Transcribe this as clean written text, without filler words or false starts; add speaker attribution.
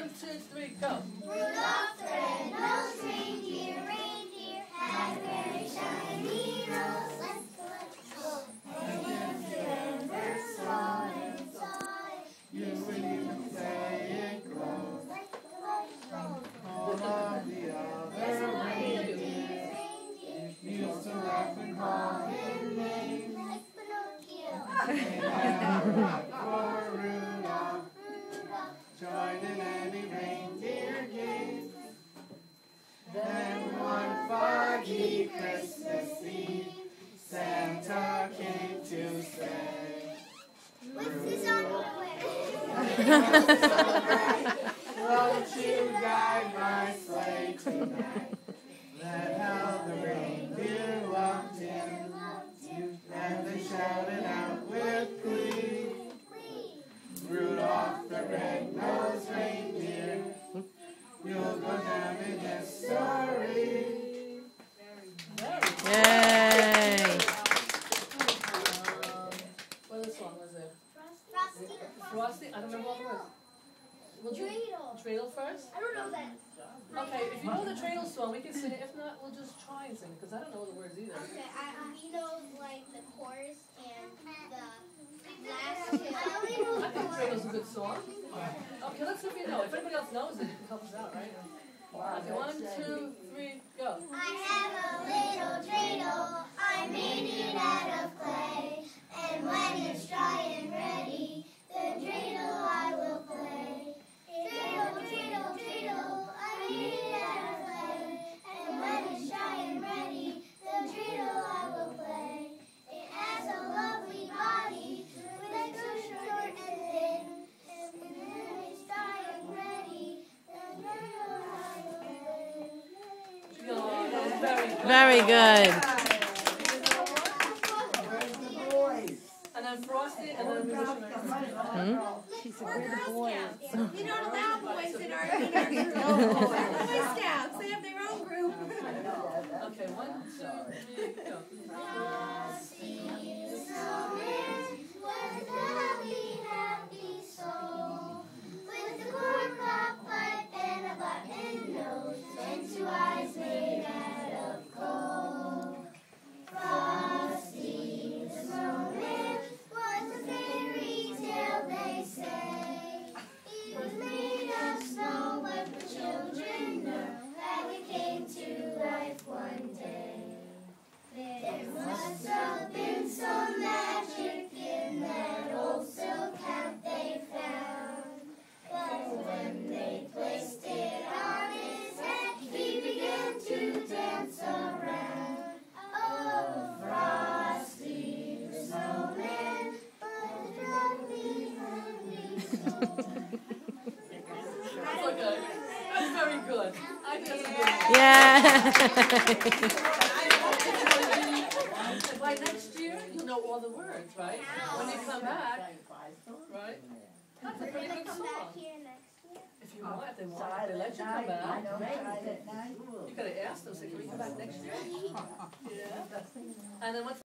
Speaker 1: 1, 2, 3, go.
Speaker 2: Rudolph the red-nosed reindeer had very shiny nose. And if you ever saw it, you would even say it glows. All of the other reindeer used to laugh and call him names. Like Pinocchio. For Rudolph, join in any reindeer game. Then one foggy Christmas Eve, Santa came to say, "What's this on your way? Won't you guide my sleigh tonight?" That how the reindeer loved him, and they shouted out with glee, "Rudolph the red-nosed reindeer, you'll go down in history."
Speaker 3: Yay!
Speaker 1: What other song was it?
Speaker 2: Frosty.
Speaker 1: Frosty? I don't remember what it was. We'll do Dreidel first?
Speaker 2: I don't know that.
Speaker 1: Okay, if you know the Dreidel song, we can sing it. If not, we'll just try and sing it, because I don't know the words either.
Speaker 2: Okay, he knows like the chorus and the last two. I only know
Speaker 1: I think Dreidel's a good song. Okay, let's see if you know. If anybody else knows it, you can help us out, right? Okay, 1, 2, 3, go.
Speaker 2: I have a little dreidel, I made it out of clay, and when it's dry and ready, the dreidel I will play. Dreidel, dreidel, dreidel, I made it out of clay, and when it's dry and ready, the dreidel I will play. It has a lovely body, with a good short and thin, and when it's dry and ready, the dreidel I will play.
Speaker 3: Very good.
Speaker 1: And then Frosty, and then
Speaker 4: She said, we're the boys.
Speaker 5: We don't allow boys in our group. Boy Scouts, they have their own group.
Speaker 1: Okay, 1, 2, 3, go.
Speaker 2: Frosty the snowman was a happy, happy soul, with a corncob pipe and a button nose, and 2 eyes made out of coal. Frosty the snowman was a fairy tale, they say. He was made of snow, but the children know that he came to life one day. There must have been some magic in that old silk hat they found, but when they placed it on his head, he began to dance around. Oh, Frosty the snowman was a lovely, hungry soul.
Speaker 1: That's okay. That's very good. I think that's a good one.
Speaker 3: Yeah.
Speaker 1: By next year, you'll know all the words, right? When you come back, right? That's a pretty good
Speaker 2: Come
Speaker 1: song.
Speaker 2: back here next year.
Speaker 1: If you want, if they want, if they let you come back. You gotta ask them, say, can we come back next year? Yeah. And then what's